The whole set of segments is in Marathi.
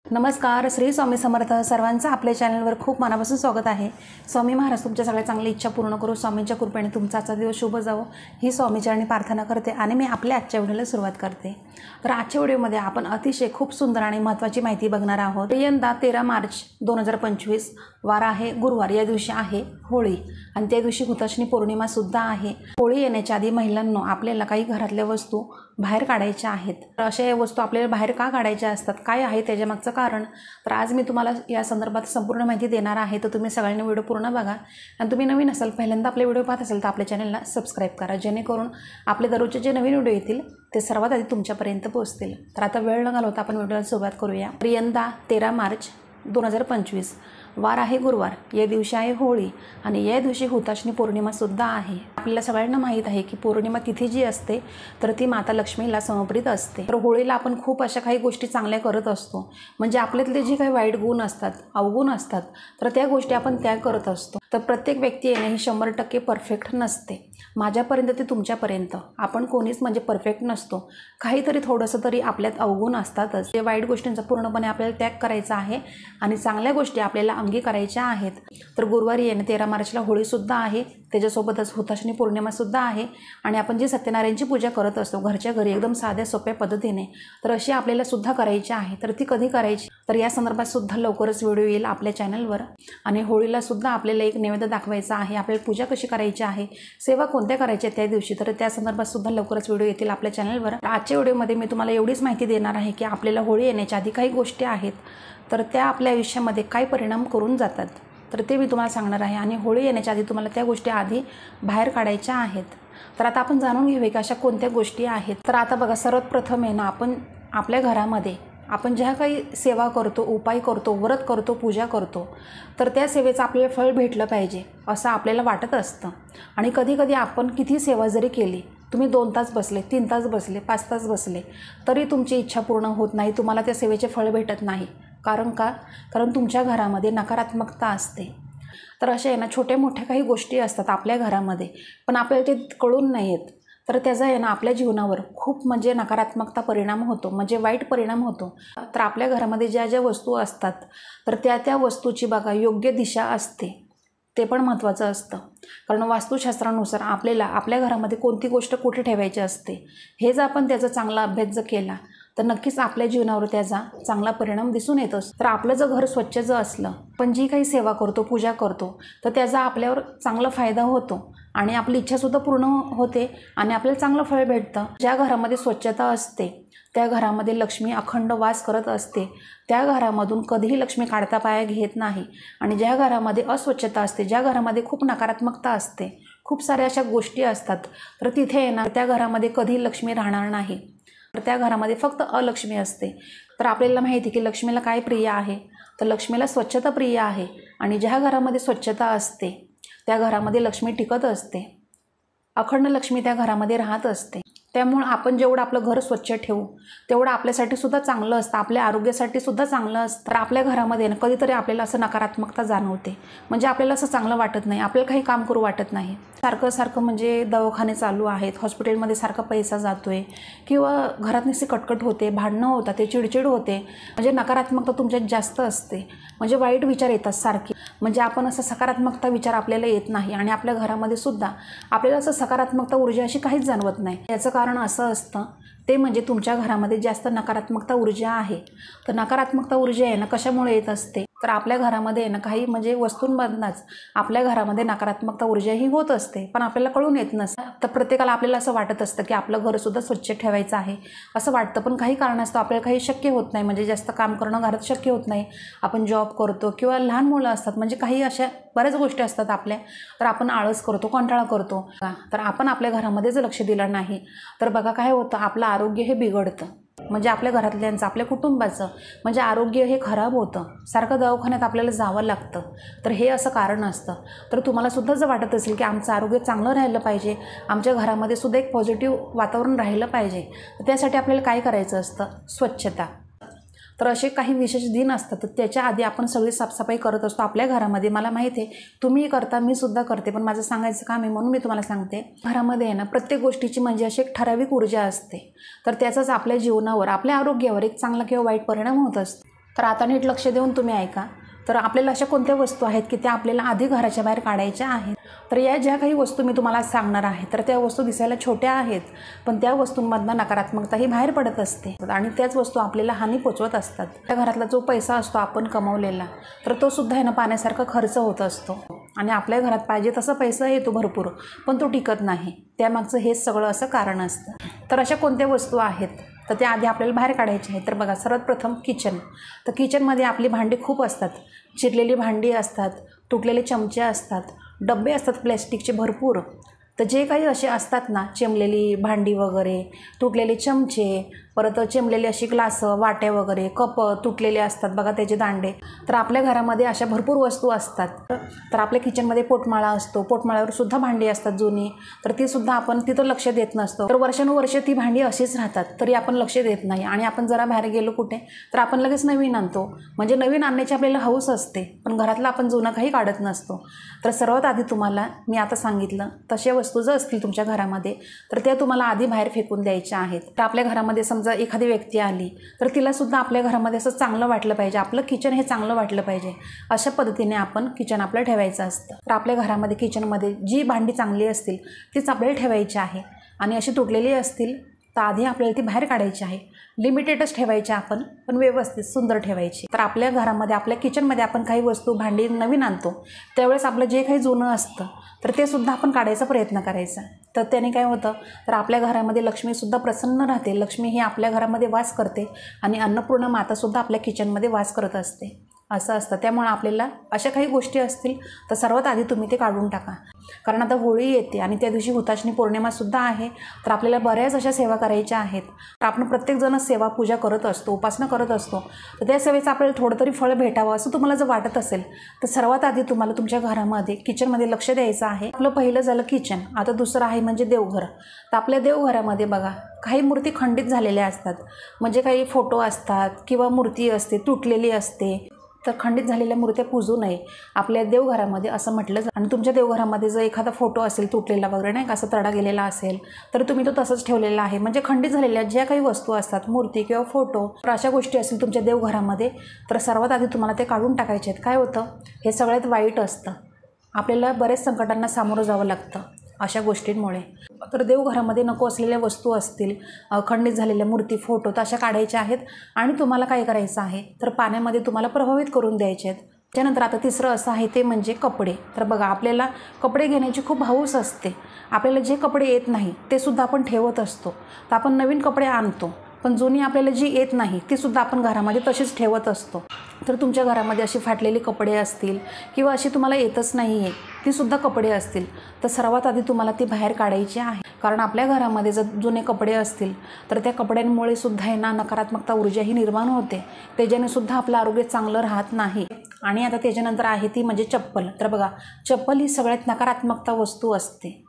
नमस्कार, श्री स्वामी समर्थ. सर्वांचं आपल्या चॅनलवर खूप मनापासून स्वागत आहे. स्वामी महाराज तुमच्या सगळ्या चांगली इच्छा पूर्ण करू. स्वामींच्या कृपेने तुमचा आजचा दिवस शुभ जावो ही स्वामीचरणी प्रार्थना करते आणि मी आपल्या आजच्या व्हिडिओला सुरुवात करते. तर आजच्या व्हिडिओमध्ये आपण अतिशय खूप सुंदर आणि महत्त्वाची माहिती बघणार आहोत. यंदा 13 मार्च 2025 वार आहे गुरुवार. या दिवशी आहे होळी आणि त्या दिवशी हुताशनी पौर्णिमा सुद्धा आहे. होळी येण्याच्या आधी महिलांनो आपल्याला काही घरातल्या वस्तू बाहेर काढायच्या आहेत. तर अशा वस्तू आपल्याला बाहेर का काढायच्या असतात, काय आहे त्याच्यामागचं कारण, तर आज मी तुम्हाला या संदर्भात संपूर्ण माहिती देणार आहे. तर तुम्ही सगळ्यांनी व्हिडिओ पूर्ण बघा आणि तुम्ही नवीन असाल, पहिल्यांदा आपले व्हिडिओ पाहत असाल तर आपल्या चॅनलला सबस्क्राईब करा, जेणेकरून आपले दररोजचे जे नवीन व्हिडिओ येतील ते सर्वात आधी तुमच्यापर्यंत पोहोचतील. तर आता वेळ न घालवता आपण व्हिडिओला सुरुवात करूया. तर यंदा 13 मार्च 2025 वार आहे गुरुवार. या दिवशी आहे होळी आणि या दिवशी हुताशनी पौर्णिमा सुद्धा आहे. आपल्याला सगळ्यांना माहीत आहे की पौर्णिमा तिथी जी असते तर ती माता लक्ष्मीला समर्पित असते. तर होळीला आपण खूप अशा काही गोष्टी चांगल्या करत असतो. म्हणजे आपल्यातले जे काही वाईट गुण असतात, अवगुण असतात, तर त्या गोष्टी आपण त्याग करत असतो. तर प्रत्येक व्यक्ती येणे ही 100% परफेक्ट नसते. माझ्यापर्यंत ते तुमच्यापर्यंत आपण कोणीच म्हणजे परफेक्ट नसतो. काहीतरी थोडंसं तरी आपल्यात अवगुण असतातच. ते वाईट गोष्टींचा पूर्णपणे आपल्याला त्याग करायचा आहे आणि चांगल्या गोष्टी आपल्याला अंगी करायच्या आहेत. तर गुरुवारी येणे 13 मार्चला होळीसुद्धा आहे, त्याच्यासोबतच हुताशनी पौर्णिमासुद्धा आहे आणि आपण जी सत्यनारायणची पूजा करत असतो घरच्या घरी एकदम साध्या सोप्या पद्धतीने, तर अशी आपल्याला सुद्धा करायची आहे. तर ती कधी करायची, तर या संदर्भात सुद्धा लवकरच व्हिडिओ येईल आपल्या चॅनलवर. आणि होळीला सुद्धा आपल्याला एक नैवेद्य दाखवायचा आहे, आपल्याला पूजा कशी करायची आहे, सेवा कोणत्या करायच्या त्या दिवशी, तर त्या संदर्भात सुद्धा लवकरच व्हिडिओ येतील आपल्या चॅनलवर. आजच्या व्हिडिओमध्ये मी तुम्हाला एवढीच माहिती देणार आहे की आपल्याला होळी येण्याच्या आधी काही गोष्टी आहेत तर त्या आपल्या आयुष्यामध्ये काय परिणाम करून जातात, तर ते मी तुम्हाला सांगणार आहे. आणि होळी येण्याच्या आधी तुम्हाला त्या गोष्टी आधी बाहेर काढायच्या आहेत. तर आता आपण जाणून घेऊया की अशा कोणत्या गोष्टी आहेत. तर आता बघा, सर्वात प्रथम आहे ना, आपण आपल्या घरामध्ये आपण ज्या काही सेवा करतो, उपाय करतो, व्रत करतो, पूजा करतो, तर त्या सेवेचं आपल्याला फळ भेटलं पाहिजे असं आपल्याला वाटत असतं. आणि कधी कधी आपण किती सेवा जरी केली, तुम्ही 2 तास बसले, 3 तास बसले, 5 तास बसले, तरी तुमची इच्छा पूर्ण होत नाही, तुम्हाला त्या सेवेचे फळ भेटत नाही. कारण का? कारण तुमच्या घरामध्ये नकारात्मकता असते. तर अशा आहे ना छोट्या मोठ्या काही गोष्टी असतात आपल्या घरामध्ये, पण आपल्याला ते कळून नाही येत. तर त्याचा आहे ना आपल्या जीवनावर खूप म्हणजे नकारात्मकता परिणाम होतो, म्हणजे वाईट परिणाम होतो. तर आपल्या घरामध्ये ज्या ज्या वस्तू असतात तर त्या वस्तूची बघा योग्य दिशा असते, ते पण महत्त्वाचं असतं. कारण वास्तुशास्त्रानुसार आपल्याला आपल्या घरामध्ये कोणती गोष्ट कुठे ठेवायची असते, हे जर आपण त्याचा चांगला अभ्यास जर केला तर नक्कीच आपल्या जीवनावर त्याचा चांगला परिणाम दिसून येत असतो. तर आपलं जर घर स्वच्छ जर असलं, पण जी काही सेवा करतो, पूजा करतो, तर त्याचा आपल्यावर चांगला फायदा होतो आणि आपली इच्छासुद्धा पूर्ण होते आणि आपल्याला चांगलं फळ भेटतं. ज्या घरामध्ये स्वच्छता असते त्या घरामध्ये लक्ष्मी अखंड वास करत असते. त्या घरामधून कधीही लक्ष्मी काढता पाया घेत नाही. आणि ज्या घरामध्ये अस्वच्छता असते, ज्या घरामध्ये खूप नकारात्मकता असते, खूप साऱ्या अशा गोष्टी असतात, तर तिथे येणार त्या घरामध्ये कधी लक्ष्मी राहणार नाही. तर त्या घरामध्ये फक्त अलक्ष्मी असते. तर आपल्याला माहिती की लक्ष्मीला काय प्रिय आहे, तर लक्ष्मीला स्वच्छता प्रिय आहे. आणि ज्या घरामध्ये स्वच्छता असते त्या घरामध्ये लक्ष्मी टिकत असते, अखंड लक्ष्मी त्या घरामध्ये राहत असते. त्यामुळे आपण जेवढं आपलं घर स्वच्छ ठेवू तेवढं आपल्यासाठी सुद्धा चांगलं असतं, आपल्या आरोग्यासाठी सुद्धा चांगलं असतं. तर आपल्या घरामध्ये ना कधीतरी आपल्याला असं नकारात्मकता जाणवते, म्हणजे आपल्याला असं चांगलं वाटत नाही, आपल्याला काही काम करू वाटत नाही. सारखं म्हणजे दवाखाने चालू आहेत, हॉस्पिटलमध्ये सारखा पैसा जातो आहे, किंवा घरात नुसती कटकट होते, भांडणं होतात, ते चिडचिड होते, म्हणजे नकारात्मकता तुमच्यात जास्त असते, म्हणजे वाईट विचार येतात सारखे, म्हणजे आपण असं सकारात्मकता विचार आपल्याला येत नाही. आणि आपल्या घरामध्ये सुद्धा आपल्याला असं सकारात्मकता ऊर्जा अशी काहीच जाणवत नाही. याचं कारण असं असतं ते म्हणजे तुमच्या घरामध्ये जास्त नकारात्मकता ऊर्जा आहे. तर नकारात्मकता ऊर्जा आहे ना कशामुळे येत असते, तर आपल्या घरामध्ये आहे ना काही म्हणजे वस्तूंमधनंच आपल्या घरामध्ये नकारात्मकता ऊर्जा ही होत असते, पण आपल्याला कळून येत नसतं. तर प्रत्येकाला आपल्याला असं वाटत असतं की आपलं घरसुद्धा स्वच्छ ठेवायचं आहे असं वाटतं, पण काही कारणास्तव आपल्याला काही शक्य होत नाही, म्हणजे जास्त काम करणं घरात शक्य होत नाही. आपण जॉब करतो किंवा लहान मुलं असतात, म्हणजे काही अशा बऱ्याच गोष्टी असतात आपल्या, तर आपण आळस करतो, कंटाळा करतो. तर आपण आपल्या घरामध्ये जर लक्ष दिलं नाही तर बघा काय होतं, आपलं आरोग्य हे बिघडतं. म्हणजे आपल्या घरातल्यांचं, आपल्या कुटुंबाचं म्हणजे आरोग्य हे खराब होतं, सारखं दवाखान्यात आपल्याला जावं लागतं. तर हे असं कारण असतं. तर तुम्हाला सुद्धा जर वाटत असेल की आमचं आरोग्य चांगलं राहिलं पाहिजे, आमच्या घरामध्ये सुद्धा एक पॉझिटिव्ह वातावरण राहिलं पाहिजे, तर त्यासाठी आपल्याला काय करायचं असतं, स्वच्छता. तर असे काही विशेष दिन असतात, तर त्याच्या आधी आपण सगळी साफसफाई करत असतो आपल्या घरामध्ये. मला माहिती आहे तुम्ही करता, मी सुद्धा करते, पण माझं सांगायचं काम आहे म्हणून मी तुम्हाला सांगते. घरामध्ये आहे ना प्रत्येक गोष्टीची म्हणजे अशी एक ठराविक ऊर्जा असते, तर त्याचाच आपल्या जीवनावर, आपल्या आरोग्यावर एक चांगला किंवा वाईट परिणाम होत असतो. तर आता नीट लक्ष देऊन तुम्ही ऐका. तर आपल्याला अशा कोणत्या वस्तू आहेत की त्या आपल्याला आधी घराच्या बाहेर काढायच्या आहेत. तर या ज्या काही वस्तू मी तुम्हाला सांगणार आहे तर त्या वस्तू दिसायला छोट्या आहेत, पण त्या वस्तूंमधनं नकारात्मकता ही बाहेर पडत असते आणि त्याच वस्तू आपल्याला हानी पोचवत असतात. त्या घरातला जो पैसा असतो आपण कमवलेला, तर तो सुद्धा आहे ना पाण्यासारखा खर्च होत असतो आणि आपल्या घरात पाहिजे तसा पैसा येतो भरपूर, पण तो टिकत नाही. त्यामागचं हेच सगळं असं कारण असतं. तर अशा कोणत्या वस्तू आहेत तर त्या आधी आपल्याला बाहेर काढायचे आहेत. तर बघा, सर्वात प्रथम किचन. तर किचनमध्ये आपली भांडी खूप असतात. चिरलेली भांडी असतात, तुटलेले चमचे असतात, डबे असतात प्लॅस्टिकचे भरपूर. तर जे काही असे असतात ना, चिमलेली भांडी वगैरे, तुटलेले चमचे, परत चिमलेली अशी ग्लासं, वाट्या वगैरे, कप तुटलेले असतात बघा, त्याचे दांडे. तर आपल्या घरामध्ये अशा भरपूर वस्तू असतात. तर आपल्या किचनमध्ये पोटमाळा असतो, पोटमाळ्यावर सुद्धा भांडी असतात जुनी, तर ती सुद्धा आपण तिथं लक्ष देत नसतो. तर वर्षानुवर्षे ती भांडी अशीच राहतात, तरी आपण लक्ष देत नाही. आणि आपण जरा बाहेर गेलो कुठे तर आपण लगेच नवीन आणतो, म्हणजे नवीन आणण्याची आपल्याला हौस असते, पण घरातलं आपण जुनं काही काढत नसतो. तर सर्वात आधी तुम्हाला मी आता सांगितलं तशा वस्तू जर असतील तुमच्या घरामध्ये तर त्या तुम्हाला आधी बाहेर फेकून द्यायच्या आहेत. तर आपल्या घरामध्ये समजा एखादी व्यक्ती आली तर तिलासुद्धा आपल्या घरामध्ये असं चांगलं वाटलं पाहिजे, आपलं किचन हे चांगलं वाटलं पाहिजे, अशा पद्धतीने आपण किचन आपलं ठेवायचं असतं. तर आपल्या घरामध्ये किचनमध्ये जी भांडी चांगली असतील तीच आपल्याला ठेवायची आहे, आणि अशी तुटलेली असतील तर आधी आपल्याला ती बाहेर काढायची आहे. लिमिटेडच ठेवायची आपण, पण व्यवस्थित सुंदर ठेवायची. तर आपल्या घरामध्ये आपल्या किचनमध्ये आपण काही वस्तू भांडी नवीन आणतो त्यावेळेस आपलं जे काही जुनं असतं तर ते सुद्धा आपण काढायचा प्रयत्न करायचा. तर त्याने काय होतं तर आपल्या घरामध्ये लक्ष्मीसुद्धा प्रसन्न राहते. लक्ष्मी ही आपल्या घरामध्ये वास करते आणि अन्नपूर्णा मातासुद्धा आपल्या किचनमध्ये वास करत असते, असं असतं. त्यामुळे आपल्याला अशा काही गोष्टी असतील तर सर्वात आधी तुम्ही ते काढून टाका. कारण आता होळी येते आणि त्या दिवशी हुताशनी पौर्णिमासुद्धा आहे. तर आपल्याला बऱ्याच अशा सेवा करायच्या आहेत. तर आपण प्रत्येकजण सेवा पूजा करत असतो, उपासना करत असतो. तर त्या सेवेचं आपल्याला थोडं तरी फळ भेटावं असं तुम्हाला जर वाटत असेल तर सर्वात आधी तुम्हाला तुमच्या घरामध्ये किचनमध्ये लक्ष द्यायचं आहे. आपलं पहिलं झालं किचन, आता दुसरं आहे म्हणजे देवघर. तर आपल्या देवघरामध्ये बघा काही मूर्ती खंडित झालेल्या असतात, म्हणजे काही फोटो असतात किंवा मूर्ती असते तुटलेली असते. तर खंडित झालेल्या मूर्त्या पूजू नये आपल्या देवघरामध्ये असं म्हटलं जातं. आणि तुमच्या देवघरामध्ये जर एखादा फोटो असेल तुटलेला वगैरे नाही का, असं तडा गेलेला असेल तर तुम्ही तो तसंच ठेवलेला आहे. म्हणजे खंडित झालेल्या ज्या काही वस्तू असतात, मूर्ती किंवा फोटो, तर अशा गोष्टी असतील तुमच्या देवघरामध्ये तर सर्वात आधी तुम्हाला ते काढून टाकायचे आहेत. काय होतं हे सगळ्यात वाईट असतं, आपल्याला बरेच संकटांना सामोरं जावं लागतं अशा गोष्टींमुळे. तर देवघरामध्ये नको असलेल्या वस्तू असतील, खंडित झालेल्या मूर्ती, फोटो, तर अशा काढायच्या आहेत. आणि तुम्हाला काय करायचं आहे तर पाण्यामध्ये तुम्हाला प्रभावित करून द्यायचे आहेत. त्यानंतर आता तिसरं असं आहे ते म्हणजे कपडे. तर बघा आपल्याला कपडे घेण्याची खूप हौस असते. आपल्याला जे कपडे येत नाही ते सुद्धा आपण ठेवत असतो. तर आपण नवीन कपडे आणतो, पण जुनी आपल्याला जी येत नाही ती सुद्धा आपण घरामध्ये तशीच ठेवत असतो. तर तुमच्या घरामध्ये अशी फाटलेली कपडे असतील किंवा अशी तुम्हाला येतच नाही आहे ती सुद्धा कपडे असतील तर सर्वात आधी तुम्हाला ती बाहेर काढायची आहे. कारण आपल्या घरामध्ये जर जुने कपडे असतील तर त्या कपड्यांमुळे सुद्धा आहे ना नकारात्मकता ऊर्जा ही निर्माण होते, त्याच्याने सुद्धा आपलं आरोग्य चांगलं राहत नाही. आणि आता त्याच्यानंतर आहे ती म्हणजे चप्पल. तर बघा चप्पल ही सगळ्यात नकारात्मकता वस्तू असते,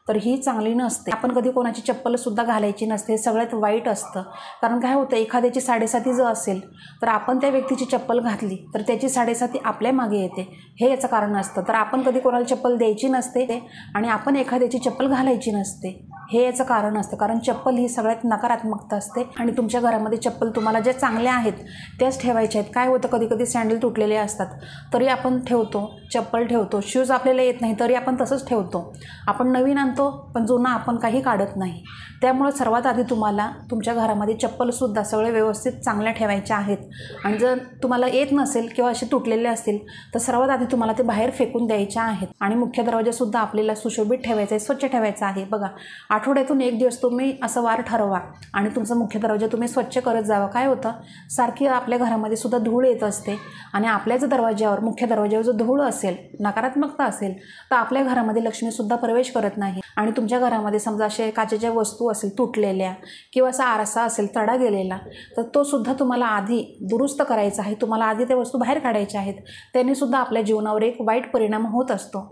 तर ही चांगली नसते. आपण कधी कोणाची चप्पलसुद्धा घालायची नसते, हे सगळ्यात वाईट असतं. कारण काय होतं एखाद्याची साडेसाती जर असेल तर आपण त्या व्यक्तीची चप्पल घातली तर त्याची साडेसाती आपल्या मागे येते, हे याचं कारण असतं. तर आपण कधी कोणाला चप्पल द्यायची नसते आणि आपण एखाद्याची चप्पल घालायची नसते, हे याचं कारण असतं. कारण चप्पल ही सगळ्यात नकारात्मकता असते. आणि तुमच्या घरामध्ये चप्पल तुम्हाला ज्या चांगल्या आहेत त्याच ठेवायच्या आहेत. काय होतं कधी कधी सँडल तुटलेले असतात तरी आपण ठेवतो, चप्पल ठेवतो, शूज आपल्याला येत नाही तरी आपण तसंच ठेवतो. आपण नवीन आणतो पण जुना आपण काही काढत नाही. त्यामुळे सर्वात आधी तुम्हाला तुमच्या घरामध्ये चप्पलसुद्धा सगळे व्यवस्थित चांगल्या ठेवायच्या आहेत. आणि जर तुम्हाला येत नसेल किंवा असे तुटलेले असतील तर सर्वात आधी तुम्हाला ते बाहेर फेकून द्यायच्या आहेत. आणि मुख्य दरवाजासुद्धा आपल्याला सुशोभित ठेवायचा आहे, स्वच्छ ठेवायचा आहे. बघा आठवड्यातून एक दिवस तुम्ही असं वार ठरवा आणि तुमचा मुख्य दरवाजा तुम्ही स्वच्छ करत जावा. काय होतं सारखी आपल्या घरामध्ये सुद्धा धूळ येत असते आणि आपल्याच दरवाज्यावर मुख्य दरवाज्यावर जर धूळ असेल, नकारात्मकता असेल तर आपल्या घरामध्ये लक्ष्मीसुद्धा प्रवेश करत नाही. आणि तुमच्या घरामध्ये समजा असे काचेच्या वस्तू असेल तुटलेल्या किंवा असा आरसा असेल तडा गेलेला तर तो सुद्धा तुम्हाला आधी दुरुस्त करायचा आहे. तुम्हाला आधी त्या वस्तू बाहेर काढायच्या आहेत. त्याने सुद्धा आपल्या जीवनावर एक वाईट परिणाम होत असतो.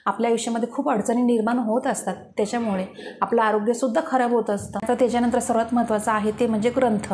आपल्या आयुष्यामध्ये खूप अडचणी निर्माण होत असतात, त्याच्यामुळे आपलं आरोग्यसुद्धा खराब होत असतं. तर त्याच्यानंतर सर्वात महत्त्वाचं आहे ते म्हणजे ग्रंथ.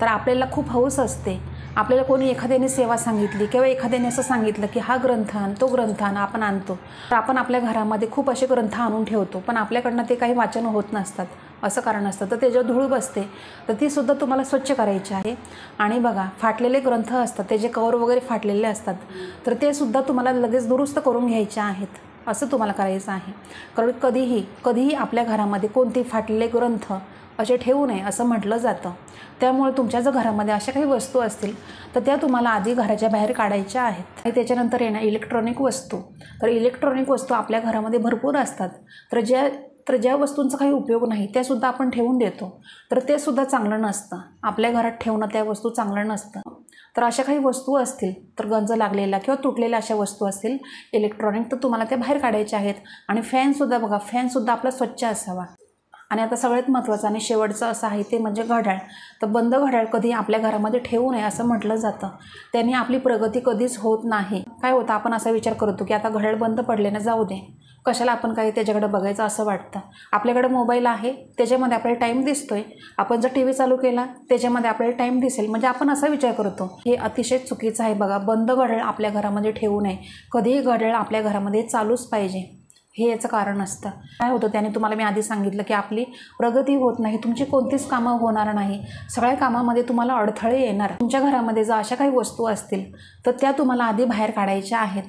तर आपल्याला खूप हौस असते, आपल्याला कोणी एखाद्याने सेवा सांगितली किंवा एखाद्याने असं सांगितलं की हा ग्रंथ आण, तो ग्रंथ आण, आपण आणतो. तर आपण आपल्या घरामध्ये खूप असे ग्रंथ आणून ठेवतो पण आपल्याकडनं ते काही वाचन होत नसतात. असं कारण असतं. तर त्याच्यावर धूळ बसते तर तीसुद्धा तुम्हाला स्वच्छ करायची आहे. आणि बघा फाटलेले ग्रंथ असतात, त्याचे कवर वगैरे फाटलेले असतात, तर ते सुद्धा तुम्हाला लगेच दुरुस्त करून घ्यायचे आहेत. असं तुम्हाला करायचं आहे. कारण कधीही आपल्या घरामध्ये कोणते फाटलेले ग्रंथ असे ठेवू नये असं म्हटलं जातं. त्यामुळे तुमच्या जर घरामध्ये अशा काही वस्तू असतील तर त्या तुम्हाला आधी घराच्या बाहेर काढायच्या आहेत. आणि त्याच्यानंतर इलेक्ट्रॉनिक वस्तू. तर इलेक्ट्रॉनिक वस्तू आपल्या घरामध्ये भरपूर असतात. तर ज्या वस्तूंचा काही उपयोग नाही त्यासुद्धा आपण ठेवून देतो, तर ते सुद्धा चांगलं नसतं. आपल्या घरात ठेवणं त्या वस्तू चांगलं नसतं. तर अशा काही वस्तू असतील, तर गंज लागलेल्या किंवा तुटलेल्या अशा वस्तू असतील इलेक्ट्रॉनिक, तर तुम्हाला त्या बाहेर काढायच्या आहेत. आणि फॅनसुद्धा बघा, फॅनसुद्धा आपला स्वच्छ असावा. आणि आता सगळ्यात महत्त्वाचं आणि शेवटचं असं आहे ते म्हणजे घड्याळ. तर बंद घड्याळ कधी आपल्या घरामध्ये ठेवू नये असं म्हटलं जातं. त्याने आपली प्रगती कधीच होत नाही. काय होतं, आपण असा विचार करतो की आता घड्याळ बंद पडले ना, जाऊ दे, कशाला आपण काही त्याच्याकडे बघायचं असं वाटतं. आपल्याकडे मोबाईल आहे, त्याच्यामध्ये आपल्याला टाईम दिसतोय. आपण जर टी व्ही चालू केला त्याच्यामध्ये आपल्याला टाईम दिसेल, म्हणजे आपण असा विचार करतो. हे अतिशय चुकीचं आहे. बघा, बंद घड्याळ आपल्या घरामध्ये ठेवू नये. कधीही घड्याळ आपल्या घरामध्ये चालूच पाहिजे. हे याचं कारण असतं. काय होतं, त्याने तुम्हाला मी आधी सांगितलं की आपली प्रगती होत नाही, तुमची कोणतीच कामं होणार नाही, सगळ्या कामामध्ये तुम्हाला अडथळे येणार. तुमच्या घरामध्ये जर अशा काही वस्तू असतील तर त्या तुम्हाला आधी बाहेर काढायच्या आहेत.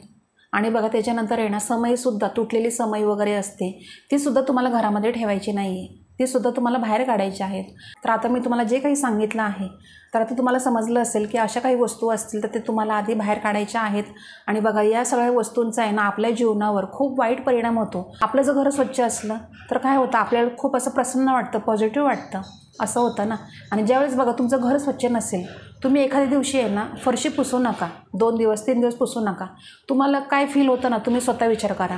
आणि बघा, त्याच्यानंतर समईसुद्धा, तुटलेली समई वगैरे असते तीसुद्धा तुम्हाला घरामध्ये ठेवायची नाही आहे, तीसुद्धा तुम्हाला बाहेर काढायची आहेत. तर आता मी तुम्हाला जे काही सांगितलं आहे तर आता तुम्हाला समजलं असेल की अशा काही वस्तू असतील तर ते तुम्हाला आधी बाहेर काढायच्या आहेत. आणि बघा, या सगळ्या वस्तूंचा आपल्या जीवनावर खूप वाईट परिणाम होतो. आपलं जर घर स्वच्छ असलं तर काय होतं, आपल्याला खूप असं प्रसन्न वाटतं, पॉझिटिव्ह वाटतं, असं होतं ना. आणि ज्यावेळेस बघा तुमचं घर स्वच्छ नसेल, तुम्ही एखाद्या दिवशी फरशी पुसू नका, 2 दिवस 3 दिवस पुसू नका. तुम्हाला काय फील होतं ना, तुम्ही स्वतः विचार करा.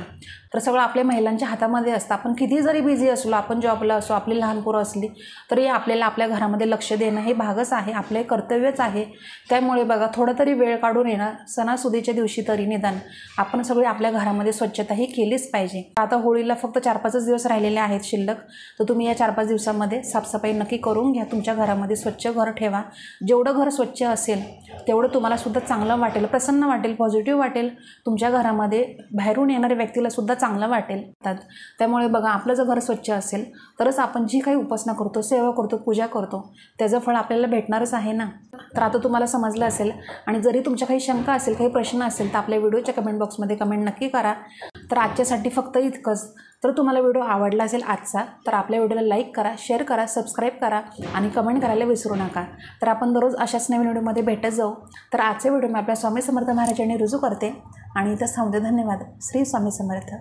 तर सगळं आपल्या महिलांच्या हातामध्ये असतं. आपण किती जरी बिझी असलो, आपण जॉबला असो, आपली लहान पोरं असली तरी आपल्याला आपल्या घरामध्ये लक्ष देणं हे भागच आहे, आपले कर्तव्यच आहे. त्यामुळे बघा, थोडा तरी वेळ काढून सणासुदीच्या दिवशी तरी निदान आपण सगळी आपल्या घरामध्ये स्वच्छता ही केलीच पाहिजे. आता होळीला फक्त 4-5 दिवस राहिलेले आहेत शिल्लक. तर तुम्ही या 4-5 दिवसामध्ये साफसफाई नक्की करून घ्या. तुमच्या घरामध्ये स्वच्छ घर ठेवा. जेवढं घर स्वच्छ असेल तेवढं तुम्हाला सुद्धा चांगलं वाटेल, प्रसन्न वाटेल, पॉझिटिव्ह वाटेल. तुमच्या घरामध्ये बाहेरून येणाऱ्या व्यक्तीला सुद्धा चांगलं वाटेल. त्यामुळे बघा, आपलं जर घर स्वच्छ असेल तरच आपण जी काही उपासना करतो, सेवा करतो, पूजा करतो, त्याचं फळ आपल्याला भेटणारच आहे ना. तर आता तुम्हाला समजलं असेल. आणि जरी तुमच्या काही शंका असेल, काही प्रश्न असेल तर आपल्या व्हिडिओच्या कमेंट बॉक्समध्ये कमेंट नक्की करा. तर आजच्यासाठी फक्त इतकंच. तर तुम्हाला व्हिडिओ आवडला असेल आजचा तर आपल्या व्हिडिओला लाईक करा, शेअर करा, सबस्क्राईब करा आणि कमेंट करायला विसरू नका. तर आपण दररोज अशाच नवीन व्हिडिओमध्ये भेटत जाऊ. तर आजचे व्हिडिओ मी आपल्या स्वामी समर्थ महाराजांनी रुजू करते आणि इथंच थांबते. धन्यवाद. श्री स्वामी समर्थ.